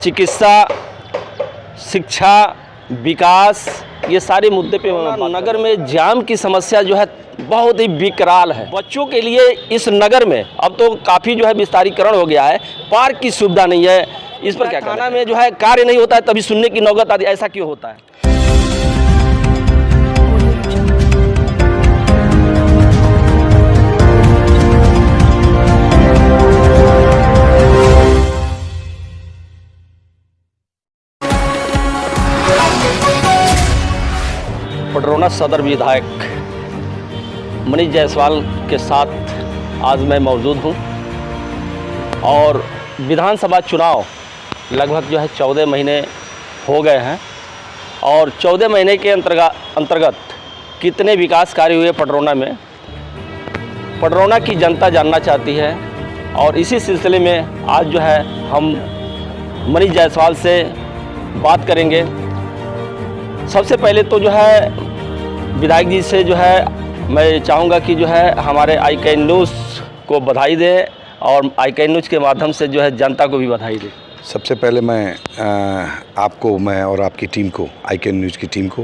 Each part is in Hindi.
चिकित्सा, शिक्षा, विकास, ये सारे मुद्दे पे नगर में जाम की समस्या जो है बहुत ही विकराल है। बच्चों के लिए इस नगर में अब तो काफ़ी जो है विस्तारीकरण हो गया है, पार्क की सुविधा नहीं है। इस पर क्या कहना में जो है कार्य नहीं होता है, तभी सुनने की नौबत आती है। ऐसा क्यों होता है? पडरौना सदर विधायक मनीष जायसवाल के साथ आज मैं मौजूद हूं और विधानसभा चुनाव लगभग जो है 14 महीने हो गए हैं और 14 महीने के अंतर्गत कितने विकास कार्य हुए पडरौना में, पडरौना की जनता जानना चाहती है। और इसी सिलसिले में आज जो है हम मनीष जायसवाल से बात करेंगे। सबसे पहले तो जो है विधायक जी से जो है मैं चाहूँगा कि जो है हमारे ICAN न्यूज़ को बधाई दें और ICAN न्यूज़ के माध्यम से जो है जनता को भी बधाई दें। सबसे पहले मैं आपको और आपकी टीम को, ICAN न्यूज़ की टीम को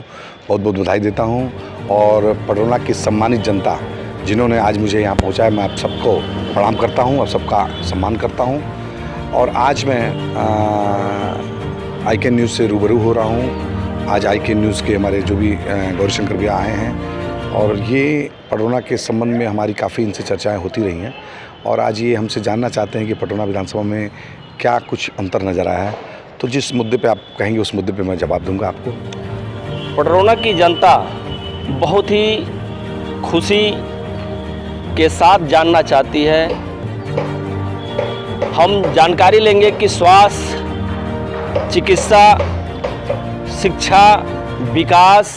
बहुत बहुत बधाई देता हूं और पडरौना की सम्मानित जनता जिन्होंने आज मुझे यहाँ पहुँचाया, मैं आप सबको प्रणाम करता हूँ और सबका सम्मान करता हूँ। और आज मैं ICAN न्यूज़ से रूबरू हो रहा हूँ। आज ICAN न्यूज़ के हमारे जो भी गौरीशंकर भैया आए हैं और ये पडरौना के संबंध में हमारी काफ़ी इनसे चर्चाएं होती रही हैं और आज ये हमसे जानना चाहते हैं कि पडरौना विधानसभा में क्या कुछ अंतर नज़र आया है। तो जिस मुद्दे पे आप कहेंगे उस मुद्दे पे मैं जवाब दूंगा आपको। पडरौना की जनता बहुत ही खुशी के साथ जानना चाहती है। हम जानकारी लेंगे कि स्वास्थ्य, चिकित्सा, शिक्षा, विकास,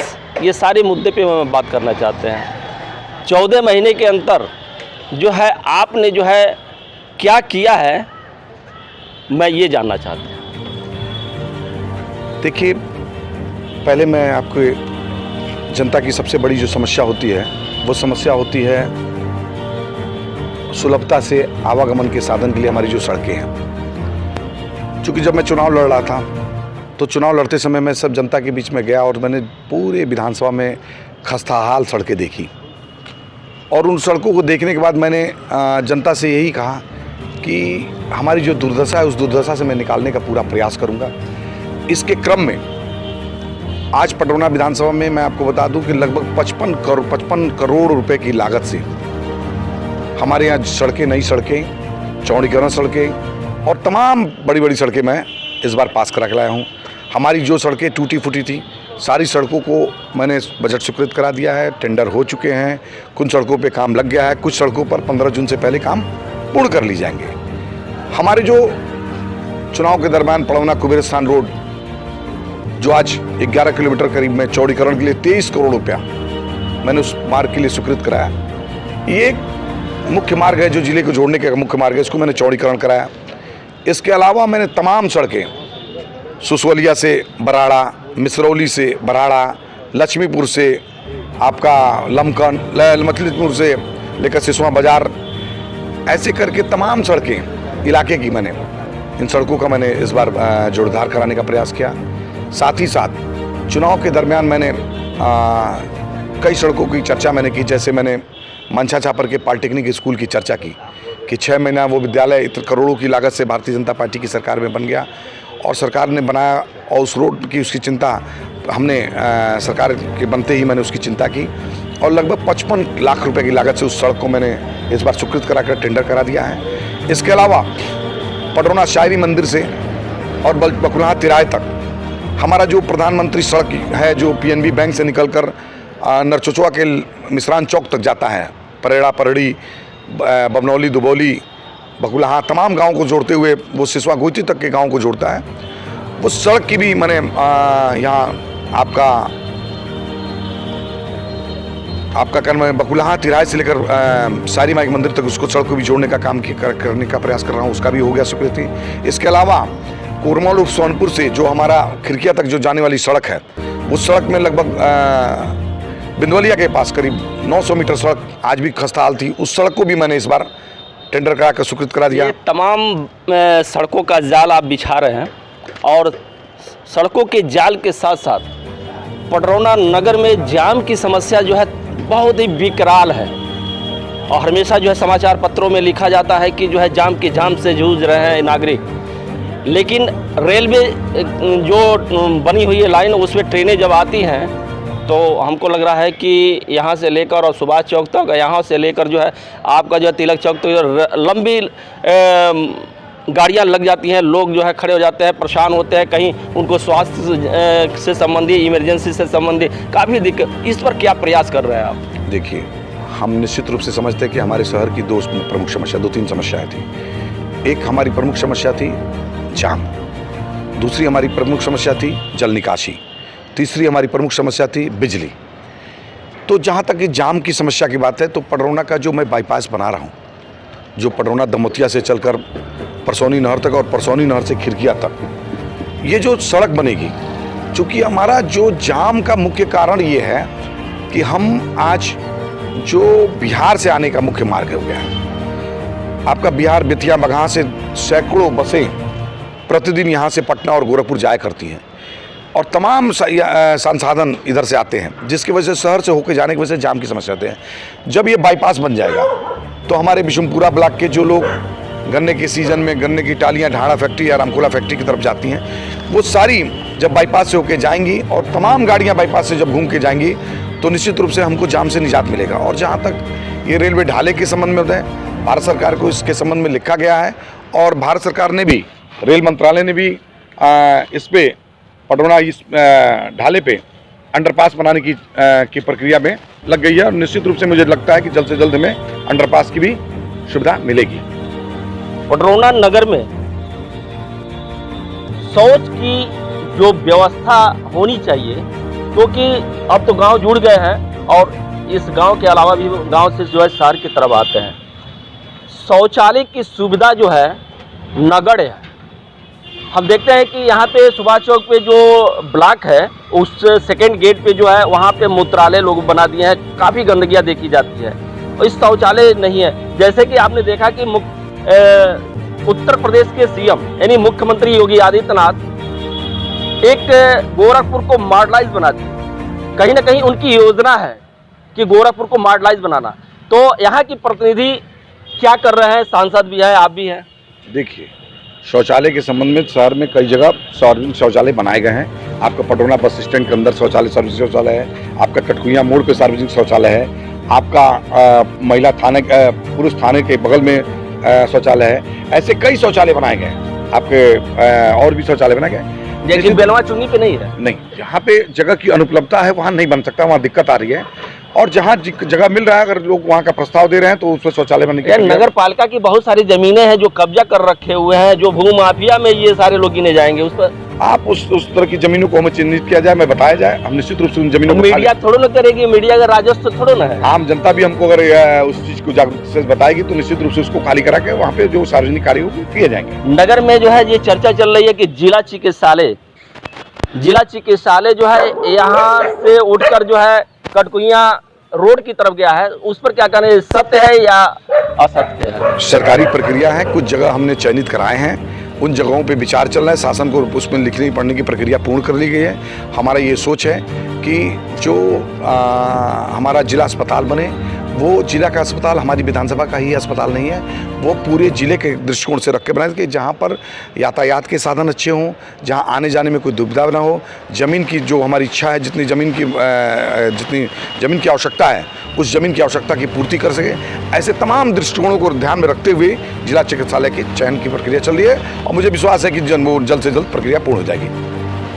ये सारे मुद्दे पे हम बात करना चाहते हैं। 14 महीने के अंतर जो है आपने जो है क्या किया है, मैं ये जानना चाहता हूँ। देखिए, पहले मैं आपको जनता की सबसे बड़ी जो समस्या होती है वो समस्या होती है सुलभता से आवागमन के साधन के लिए हमारी जो सड़कें हैं। चूँकि जब मैं चुनाव लड़ रहा था तो चुनाव लड़ते समय मैं सब जनता के बीच में गया और मैंने पूरे विधानसभा में खस्ताहाल सड़कें देखी और उन सड़कों को देखने के बाद मैंने जनता से यही कहा कि हमारी जो दुर्दशा है उस दुर्दशा से मैं निकालने का पूरा प्रयास करूंगा। इसके क्रम में आज पडरौना विधानसभा में मैं आपको बता दूं कि लगभग 55 करोड़ रुपए की लागत से हमारे यहाँ सड़कें, नई सड़कें, चौड़ीकरण सड़कें और तमाम बड़ी बड़ी सड़कें मैं इस बार पास करा के लाया हूँ। हमारी जो सड़कें टूटी फूटी थी सारी सड़कों को मैंने बजट स्वीकृत करा दिया है, टेंडर हो चुके हैं, कुछ सड़कों पे काम लग गया है, कुछ सड़कों पर 15 जून से पहले काम पूर्ण कर ली जाएंगे। हमारे जो चुनाव के दरमियान पडरौना कुबेरस्थान रोड जो आज 11 किलोमीटर करीब में चौड़ीकरण के लिए 23 करोड़ रुपया मैंने उस मार्ग के लिए स्वीकृत कराया। ये एक मुख्य मार्ग है जो जिले को जोड़ने का मुख्य मार्ग है, इसको मैंने चौड़ीकरण कराया। इसके अलावा मैंने तमाम सड़कें सुसवलिया से बराड़ा, मिसरौली से बराड़ा, लक्ष्मीपुर से आपका लमकन, मछलीपुर से लेकर सिसवा बाजार, ऐसे करके तमाम सड़कें इलाके की मैंने इन सड़कों का मैंने इस बार जोड़धार कराने का प्रयास किया। साथ ही साथ चुनाव के दरमियान मैंने कई सड़कों की चर्चा मैंने की। जैसे मैंने मंछा छापर के पॉलिटेक्निक स्कूल की चर्चा की कि 6 महीना वो विद्यालय इतने करोड़ों की लागत से भारतीय जनता पार्टी की सरकार में बन गया और सरकार ने बनाया और उस रोड की उसकी चिंता हमने सरकार के बनते ही मैंने उसकी चिंता की और लगभग 55 लाख रुपए की लागत से उस सड़क को मैंने इस बार स्वीकृत कराकर टेंडर करा दिया है। इसके अलावा पडरौना शायरी मंदिर से और बकुलहा तिराहे तक हमारा जो प्रधानमंत्री सड़क है जो PNB बैंक से निकलकर नरचोचवा के मिश्रान चौक तक जाता है, परेड़ा, परड़ी, बमनौली, दुबौली, बकुलहा तमाम गाँव को जोड़ते हुए वो सिसवा गोती तक के गाँव को जोड़ता है। वो सड़क की भी मैंने यहाँ आपका कर्म बकुलहा तिराहे से लेकर शायरी माई मंदिर तक उसको सड़क को भी जोड़ने का काम करने का प्रयास कर रहा हूँ, उसका भी हो गया स्वीकृति। इसके अलावा कोरमौल उर्फ सोनपुर से जो हमारा खिड़किया तक जो जाने वाली सड़क है उस सड़क में लगभग बिंदवलिया के पास करीब 900 मीटर सड़क आज भी खस्ताहाल थी, उस सड़क को भी मैंने इस बार टेंडर करा कर स्वीकृत करा दिया। ये तमाम सड़कों का जाल आप बिछा रहे हैं और सड़कों के जाल के साथ साथ पडरौना नगर में जाम की समस्या जो है बहुत ही विकराल है। और हमेशा जो है समाचार पत्रों में लिखा जाता है कि जो है जाम से जूझ रहे हैं नागरिक, लेकिन रेलवे जो बनी हुई है लाइन, उसमें ट्रेनें जब आती हैं तो हमको लग रहा है कि यहाँ से लेकर और सुभाष चौक तक, यहाँ से लेकर जो है आपका जो है तिलक चौक तक लंबी गाड़ियाँ लग जाती हैं, लोग जो है खड़े हो जाते हैं, परेशान होते हैं, कहीं उनको स्वास्थ्य से संबंधी, इमरजेंसी से संबंधी काफ़ी दिक्कत। इस पर क्या प्रयास कर रहे हैं आप? देखिए, हम निश्चित रूप से समझते हैं कि हमारे शहर की दो प्रमुख समस्या, 2-3 समस्याएं थी। एक हमारी प्रमुख समस्या थी जाम, दूसरी हमारी प्रमुख समस्या थी जल निकासी, तीसरी हमारी प्रमुख समस्या थी बिजली। तो जहाँ तक कि जाम की समस्या की बात है, तो पडरौना का जो मैं बाईपास बना रहा हूँ, जो पडरौना दमोतिया से चलकर परसौनी नहर तक और परसौनी नहर से खिड़किया तक, ये जो सड़क बनेगी, चूँकि हमारा जो जाम का मुख्य कारण ये है कि हम आज जो बिहार से आने का मुख्य मार्ग हो गया है, आपका बिहार बेतिया बगहा से सैकड़ों बसें प्रतिदिन यहाँ से पटना और गोरखपुर जाया करती हैं और तमाम संसाधन इधर से आते हैं, जिसकी वजह से शहर से होकर जाने की वजह से जाम की समस्या आते हैं। जब ये बाईपास बन जाएगा तो हमारे बिशुमपुरा ब्लॉक के जो लोग गन्ने के सीज़न में गन्ने की टालियाँ ढाड़ा फैक्ट्री या रामकोला फैक्ट्री की तरफ जाती हैं, वो सारी जब बाईपास से होकर जाएंगी और तमाम गाड़ियाँ बाईपास से जब घूम के जाएंगी तो निश्चित रूप से हमको जाम से निजात मिलेगा। और जहाँ तक ये रेलवे ढाले के संबंध में है, भारत सरकार को इसके संबंध में लिखा गया है और भारत सरकार ने भी, रेल मंत्रालय ने भी इस पे पडरौना इस ढाले पे अंडरपास बनाने की प्रक्रिया में लग गई है और निश्चित रूप से मुझे लगता है कि जल्द से जल्द हमें अंडरपास की भी सुविधा मिलेगी। पडरौना नगर में शौच की जो व्यवस्था होनी चाहिए, क्योंकि अब तो गांव जुड़ गए हैं और इस गांव के अलावा भी गांव से जो है शहर की तरफ आते हैं। शौचालय की सुविधा जो है नगण्य है। हम देखते हैं कि यहाँ पे सुभाष चौक पे जो ब्लॉक है, उस सेकेंड गेट पे जो है वहाँ पे मूत्रालय लोग बना दिए हैं, काफ़ी गंदगियाँ देखी जाती है और इस शौचालय नहीं है। जैसे कि आपने देखा कि उत्तर प्रदेश के सीएम यानी मुख्यमंत्री योगी आदित्यनाथ एक गोरखपुर को मॉडलाइज बना दिया। कहीं ना कहीं उनकी योजना है कि गोरखपुर को मॉडलाइज बनाना। तो यहाँ की प्रतिनिधि क्या कर रहे हैं? सांसद भी है, आप भी हैं। देखिए, शौचालय के संबंध में शहर में कई जगह सार्वजनिक शौचालय बनाए गए हैं। आपका पडरौना बस स्टैंड के अंदर सार्वजनिक शौचालय है, आपका कटकुइया मोड़ पे सार्वजनिक शौचालय है, आपका महिला थाने पुरुष थाने के बगल में शौचालय है। ऐसे कई शौचालय बनाए गए हैं, आपके और भी शौचालय बनाए गए। लेकिन बेलवा चुंगी पे नहीं है। नहीं, जहाँ पे जगह की अनुपलब्धता है वहाँ नहीं बन सकता, वहाँ दिक्कत आ रही है। और जहाँ जगह मिल रहा है, अगर लोग वहाँ का प्रस्ताव दे रहे हैं तो उसमें शौचालय बनने की नगर पालिका की बहुत सारी जमीनें हैं जो कब्जा कर रखे हुए हैं, जो भू माफिया में ये सारे लोग गिने जाएंगे। उस पर आप उस तरह की जमीनों को हमें चिन्हित किया जाए, मैं बताया जाए, हम निश्चित रूप से उन जमीनों को मीडिया थोड़ा ना करेगी, मीडिया का राजस्व थोड़ा ना है। आम जनता भी हमको अगर उस चीज को जागरूकता से बताएगी तो निश्चित रूप से उसको खाली करा के वहाँ पे जो सार्वजनिक कार्य होंगे किए जाएंगे। नगर में जो है ये चर्चा चल रही है कि जिला चिकित्सालय जो है यहाँ से उठकर जो है कटकुइया रोड की तरफ गया है, उस पर क्या कहना है? सत्य है या असत्य है? सरकारी प्रक्रिया है, कुछ जगह हमने चयनित कराए हैं, उन जगहों पे विचार चल रहा है। शासन को उसमें लिखने पढ़ने की प्रक्रिया पूर्ण कर ली गई है। हमारा ये सोच है कि जो हमारा जिला अस्पताल बने, वो जिला का अस्पताल हमारी विधानसभा का ही अस्पताल नहीं है, वो पूरे जिले के दृष्टिकोण से रख के बनाए कि जहाँ पर यातायात के साधन अच्छे हों, जहाँ आने जाने में कोई दुविधा ना हो, ज़मीन की जो हमारी इच्छा है, जितनी ज़मीन की आवश्यकता है, उस ज़मीन की आवश्यकता की पूर्ति कर सके। ऐसे तमाम दृष्टिकोणों को ध्यान में रखते हुए जिला चिकित्सालय के चयन की प्रक्रिया चल रही है और मुझे विश्वास है कि जल्द से जल्द प्रक्रिया पूर्ण हो जाएगी।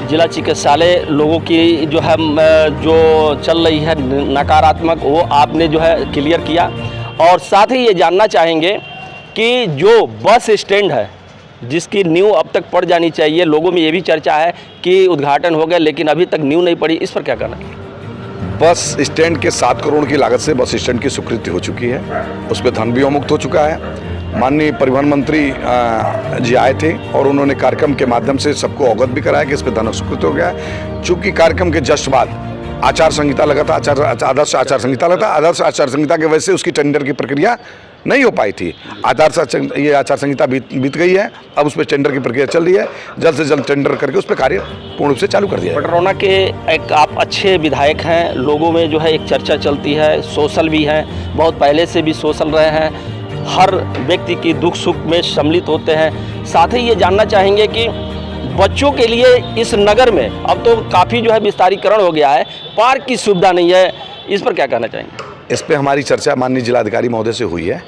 जिला चिकित्सालय लोगों की जो है जो चल रही है नकारात्मक, वो आपने जो है क्लियर किया। और साथ ही ये जानना चाहेंगे कि जो बस स्टैंड है जिसकी नींव अब तक पड़ जानी चाहिए, लोगों में ये भी चर्चा है कि उद्घाटन हो गया लेकिन अभी तक नींव नहीं पड़ी, इस पर क्या कहना है? बस स्टैंड के 7 करोड़ की लागत से बस स्टैंड की स्वीकृति हो चुकी है, उस पर धन भी अवमुक्त हो चुका है। माननीय परिवहन मंत्री जी आए थे और उन्होंने कार्यक्रम के माध्यम से सबको अवगत भी कराया कि इस पर धन स्वीकृत हो गया है। चूँकि कार्यक्रम के जस्ट बाद आचार संहिता लगा था, आदर्श आचार संहिता लगा था, आदर्श आचार संहिता की वजह से उसकी टेंडर की प्रक्रिया नहीं हो पाई थी। ये आचार संहिता बीत गई है, अब उस पर टेंडर की प्रक्रिया चल रही है। जल्द से जल्द टेंडर करके उस पर कार्य पूर्ण रूप से चालू कर दिया जाए। पडरौना के एक आप अच्छे विधायक हैं, लोगों में जो है एक चर्चा चलती है, सोशल भी हैं, बहुत पहले से भी सोशल रहे हैं, हर व्यक्ति की दुख सुख में सम्मिलित होते हैं। साथ ही ये जानना चाहेंगे कि बच्चों के लिए इस नगर में अब तो काफ़ी जो है विस्तारीकरण हो गया है, पार्क की सुविधा नहीं है, इस पर क्या कहना चाहेंगे? इस पे हमारी चर्चा माननीय जिलाधिकारी महोदय से हुई है।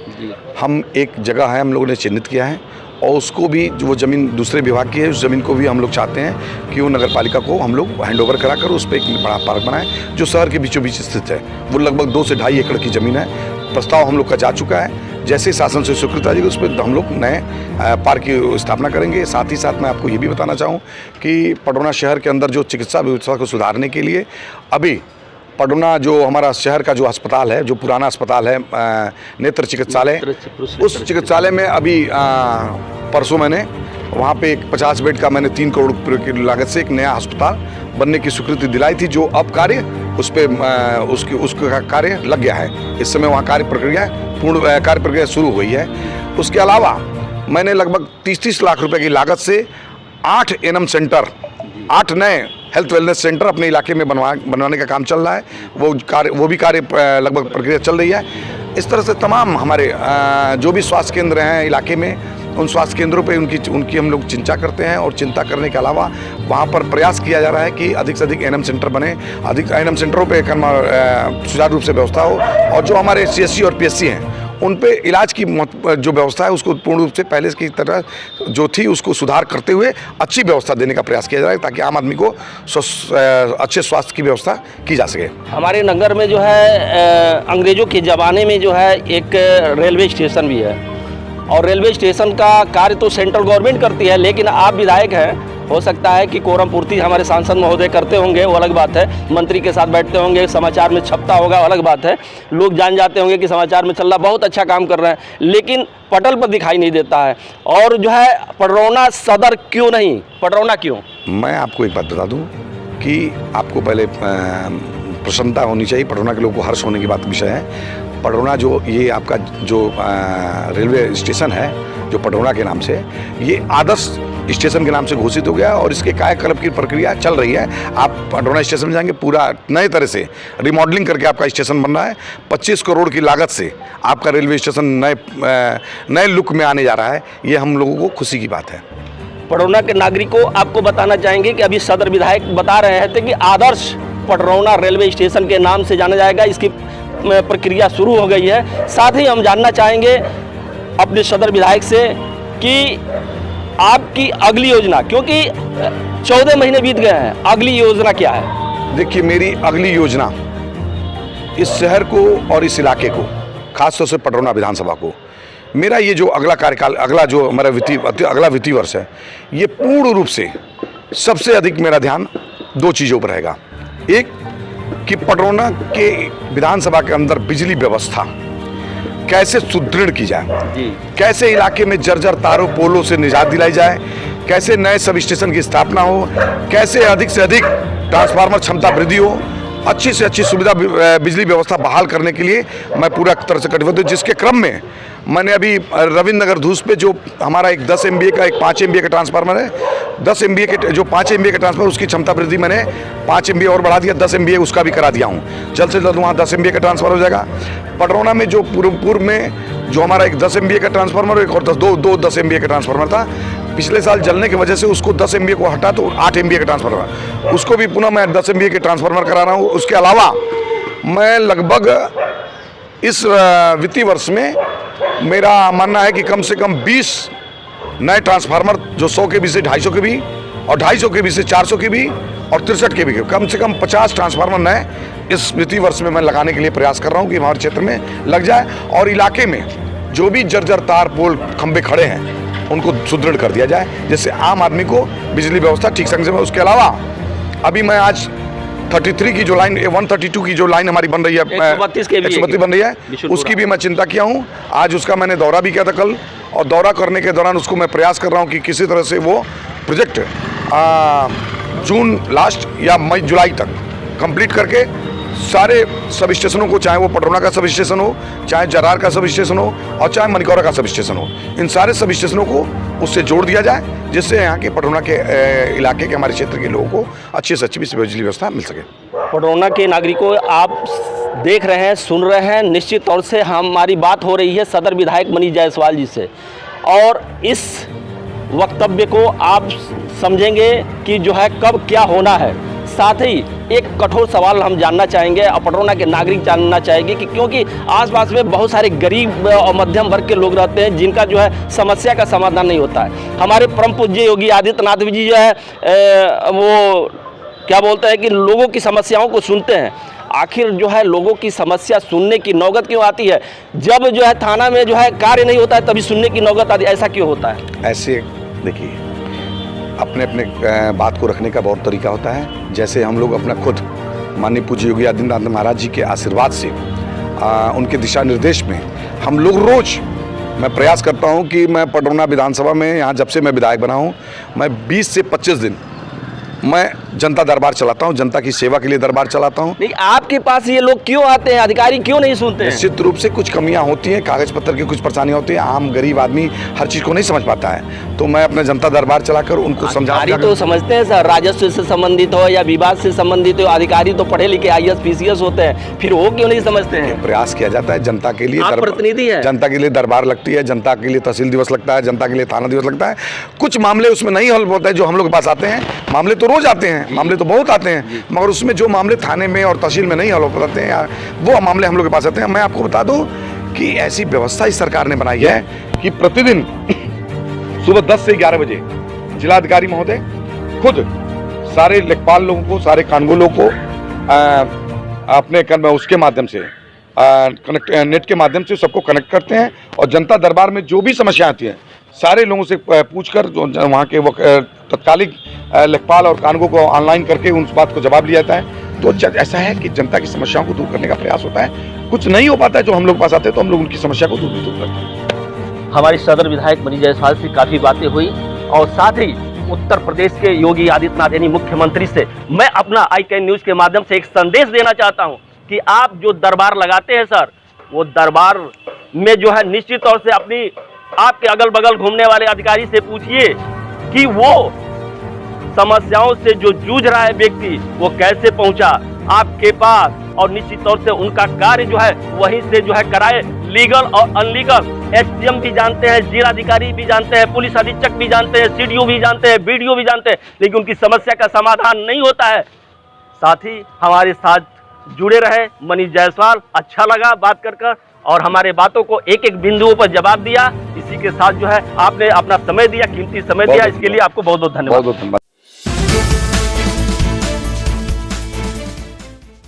हम एक जगह है हम लोगों ने चिन्हित किया है और उसको भी जो वो ज़मीन दूसरे विभाग की है, उस ज़मीन को भी हम लोग चाहते हैं कि वो नगर पालिका को हम लोग हैंडओवर कराकर उस पर एक बड़ा पार्क बनाएं जो शहर के बीचों बीच स्थित है। वो लगभग 2 से 2.5 एकड़ की ज़मीन है। प्रस्ताव हम लोग का जा चुका है। जैसे शासन से स्वीकृति आ जाएगी उस पर हम लोग नए पार्क की स्थापना करेंगे। साथ ही साथ मैं आपको ये भी बताना चाहूँ कि पडरौना शहर के अंदर जो चिकित्सा व्यवस्था को सुधारने के लिए अभी पडरौना जो हमारा शहर का जो अस्पताल है, जो पुराना अस्पताल है नेत्र चिकित्सालय, उस चिकित्सालय में अभी परसों मैंने वहाँ पे एक 50 बेड का मैंने 3 करोड़ रुपये की लागत से एक नया अस्पताल बनने की स्वीकृति दिलाई थी, जो अब कार्य उस पर उसका कार्य लग गया है। इस समय वहाँ पूर्ण कार्य प्रक्रिया शुरू हुई है। उसके अलावा मैंने लगभग 30 लाख रुपए की लागत से 8 एनएम सेंटर, 8 नए हेल्थ वेलनेस सेंटर अपने इलाके में बनवाने का काम चल रहा है। वो भी कार्य लगभग प्रक्रिया चल रही है। इस तरह से तमाम हमारे जो भी स्वास्थ्य केंद्र हैं इलाके में, उन स्वास्थ्य केंद्रों पे उनकी हम लोग चिंता करते हैं और चिंता करने के अलावा वहाँ पर प्रयास किया जा रहा है कि अधिक से अधिक एनएम सेंटर बने, अधिक एनएम सेंटरों पे सुचारू रूप से व्यवस्था हो और जो हमारे सीएससी और पीएससी हैं उन पे इलाज की जो व्यवस्था है उसको पूर्ण रूप से पहले की तरह जो थी उसको सुधार करते हुए अच्छी व्यवस्था देने का प्रयास किया जा रहा है ताकि आम आदमी को अच्छे स्वास्थ्य की व्यवस्था की जा सके। हमारे नगर में जो है अंग्रेज़ों के ज़माने में जो है एक रेलवे स्टेशन भी है और रेलवे स्टेशन का कार्य तो सेंट्रल गवर्नमेंट करती है, लेकिन आप विधायक हैं, हो सकता है कि कोरम पूर्ति हमारे सांसद महोदय करते होंगे, वो अलग बात है, मंत्री के साथ बैठते होंगे, समाचार में छपता होगा, अलग बात है, लोग जान जाते होंगे कि समाचार में चल रहा, बहुत अच्छा काम कर रहे हैं, लेकिन पटल पर दिखाई नहीं देता है। और जो है पडरौना सदर क्यों नहीं, पडरौना क्यों? मैं आपको एक बात बता दूँ कि आपको पहले प्रसन्नता होनी चाहिए, पडरौना के लोगों को हर्ष होने की बात विषय है। पडरौना जो ये आपका जो रेलवे स्टेशन है जो पडरौना के नाम से, ये आदर्श स्टेशन के नाम से घोषित हो गया और इसके कायाकल्प की प्रक्रिया चल रही है। आप पडरौना स्टेशन में जाएंगे, पूरा नए तरह से रिमॉडलिंग करके आपका स्टेशन बन रहा है। 25 करोड़ की लागत से आपका रेलवे स्टेशन नए लुक में आने जा रहा है। ये हम लोगों को खुशी की बात है। पडरौना के नागरिकों आपको बताना चाहेंगे कि अभी सदर विधायक बता रहे थे कि आदर्श पडरौना रेलवे स्टेशन के नाम से जाना जाएगा, इसकी प्रक्रिया शुरू हो गई है। साथ ही हम जानना चाहेंगे अपने सदर विधायक से कि आपकी अगली योजना, क्योंकि 14 महीने बीत गए हैं, अगली योजना क्या है? देखिए, मेरी अगली योजना इस शहर को और इस इलाके को, खासतौर से पडरौना विधानसभा को, मेरा ये जो अगला कार्यकाल, अगला जो हमारा अगला वित्तीय वर्ष है, ये पूर्ण रूप से सबसे अधिक मेरा ध्यान 2 चीज़ों पर रहेगा। एक कि पडरौना के विधानसभा के अंदर बिजली व्यवस्था कैसे सुदृढ़ की जाए, कैसे इलाके में जर्जर तारों पोलों से निजात दिलाई जाए, कैसे नए सब स्टेशन की स्थापना हो, कैसे अधिक से अधिक ट्रांसफार्मर क्षमता वृद्धि हो, अच्छी से अच्छी सुविधा बिजली व्यवस्था बहाल करने के लिए मैं पूरा तरह से कटिबद्ध हूँ। जिसके क्रम में मैंने अभी रविंद्र नगर धूस पे जो हमारा एक 10 MVA का, एक 5 MVA का ट्रांसफार्मर है, 10 MVA के जो 5 MVA का ट्रांसफार्मर, उसकी क्षमता वृद्धि मैंने 5 MVA और बढ़ा दिया, 10 MVA उसका भी करा दिया हूँ। जल्द से जल्द वहाँ 10 MVA का ट्रांसफार्मर हो जाएगा। पडरौना में जो पूर्व में जो हमारा एक 10 MVA का ट्रांसफार्मर, एक और 10 MVA का ट्रांसफार्मर था, पिछले साल जलने की वजह से उसको 10 MVA को हटा तो 8 MVA का ट्रांसफार्मर, उसको भी पुनः मैं 10 MVA के ट्रांसफार्मर करा रहा हूँ। उसके अलावा मैं लगभग इस वित्तीय वर्ष में मेरा मानना है कि कम से कम 20 नए ट्रांसफार्मर, जो 100 kV से 250 kV और 250 kV से 400 kV और 63 kV के, कम से कम 50 ट्रांसफार्मर नए इस वित्तीय वर्ष में मैं लगाने के लिए प्रयास कर रहा हूँ कि हमारे क्षेत्र में लग जाए और इलाके में जो भी जर्जर तार पोल खंबे खड़े हैं उनको सुदृढ़ कर दिया जाए, जिससे आम आदमी को बिजली व्यवस्था ठीक संग से। उसके अलावा अभी मैं आज 33 की जो लाइन, 132 की जो लाइन हमारी बन रही है, 132 बन रही है, उसकी भी मैं चिंता किया हूँ। आज उसका मैंने दौरा भी किया था कल, और दौरा करने के दौरान उसको मैं प्रयास कर रहा हूँ कि किसी तरह से वो प्रोजेक्ट जून लास्ट या मई जुलाई तक कंप्लीट करके सारे सब स्टेशनों को, चाहे वो पटरौना का सब स्टेशन हो, चाहे जरार का सब स्टेशन हो और चाहे मनिकौरा का सब स्टेशन हो, इन सारे सब स्टेशनों को उससे जोड़ दिया जाए, जिससे यहाँ के पटरौना के इलाके के, हमारे क्षेत्र के लोगों को अच्छी से अच्छी बिजली व्यवस्था मिल सके। पटरौना के नागरिकों, आप देख रहे हैं, सुन रहे हैं, निश्चित तौर से हमारी बात हो रही है सदर विधायक मनीष जायसवाल जी से, और इस वक्तव्य को आप समझेंगे कि जो है कब क्या होना है। साथ ही एक कठोर सवाल हम जानना चाहेंगे और पटरौना के नागरिक जानना चाहेंगे कि क्योंकि आसपास में बहुत सारे गरीब और मध्यम वर्ग के लोग रहते हैं जिनका जो है समस्या का समाधान नहीं होता है। हमारे परम पूज्य योगी आदित्यनाथ जी जो है वो क्या बोलते हैं कि लोगों की समस्याओं को सुनते हैं। आखिर जो है लोगों की समस्या सुनने की नौबत क्यों आती है? जब जो है थाना में जो है कार्य नहीं होता है तभी सुनने की नौबत आती है, ऐसा क्यों होता है? ऐसे देखिए, अपने अपने बात को रखने का बहुत तरीका होता है। जैसे हम लोग अपना खुद माननीय पूज्य योगी आदित्यनाथ महाराज जी के आशीर्वाद से, उनके दिशा निर्देश में हम लोग रोज, मैं प्रयास करता हूं कि मैं पटरौना विधानसभा में, यहाँ जब से मैं विधायक बना हूं, मैं 20 से 25 दिन मैं जनता दरबार चलाता हूं, जनता की सेवा के लिए दरबार चलाता हूं। नहीं, आपके पास ये लोग क्यों आते हैं? अधिकारी क्यों नहीं सुनते हैं? निश्चित रूप से कुछ कमियां होती हैं, कागज पत्र की कुछ परेशानियां होती हैं, आम गरीब आदमी हर चीज को नहीं समझ पाता है, तो मैं अपना जनता दरबार चलाकर उनको अधिकारी तो समझते हैं सर, राजस्व से संबंधित हो या विवाद से संबंधित हो, अधिकारी तो पढ़े लिखे IAS PCS होते हैं, फिर वो क्यों नहीं समझते हैं? प्रयास किया जाता है जनता के लिए, आप प्रतिनिधि हैं, जनता के लिए दरबार लगती है, जनता के लिए तहसील दिवस लगता है, जनता के लिए थाना दिवस लगता है। कुछ मामले उसमें नहीं हल होता है जो हम लोग के पास आते हैं, मामले तो रोज आते हैं, मामले तो बहुत आते हैं, मगर उसमें जो मामले थाने में और तहसील में नहीं हल हो पाते हैं वो मामले हम लोग के पास आते हैं। मैं आपको बता दूं कि ऐसी व्यवस्था इस सरकार ने बनाई है कि प्रतिदिन सुबह 10 से 11 बजे जिलाधिकारी महोदय खुद सारे लेखपाल लोगों को, सारे कानूनगों को अपने उसके माध्यम से नेट के माध्यम से सबको कनेक्ट करते हैं, और जनता दरबार में जो भी समस्या आती है सारे लोगों से पूछकर जो वहाँ के तत्कालिक लेखपाल और कानूनगों को ऑनलाइन करके उन बात को जवाब लिया जाता है। तो ऐसा है कि जनता की समस्याओं को दूर करने का प्रयास होता है। कुछ नहीं हो पाता है जो हम लोग पास आते हैं तो हम लोग उनकी समस्या को दूर करते हैं। हमारी सदर विधायक मनीष जायसवाल से काफ़ी बातें हुई, और साथ ही उत्तर प्रदेश के योगी आदित्यनाथ यानी मुख्यमंत्री से मैं अपना ICAN न्यूज़ के माध्यम से एक संदेश देना चाहता हूँ कि आप जो दरबार लगाते हैं सर, वो दरबार में जो है निश्चित तौर से अपनी आपके अगल बगल घूमने वाले अधिकारी से पूछिए कि वो समस्याओं से जो जूझ रहा है व्यक्ति वो कैसे पहुंचा आपके पास, और निश्चित तौर से उनका कार्य जो है वहीं से जो है कराए, लीगल और अनलीगल। SDM भी जानते हैं, जिलाधिकारी भी जानते हैं, पुलिस अधीक्षक भी जानते हैं, CDO भी जानते हैं, BDO भी जानते हैं, लेकिन उनकी समस्या का समाधान नहीं होता है। साथ ही हमारे साथ जुड़े रहे मनीष जायसवाल, अच्छा लगा बात कर और हमारे बातों को एक एक बिंदुओं पर जवाब दिया। इसी के साथ जो है आपने अपना समय दिया, कीमती समय दिया, इसके लिए आपको बहुत बहुत धन्यवाद।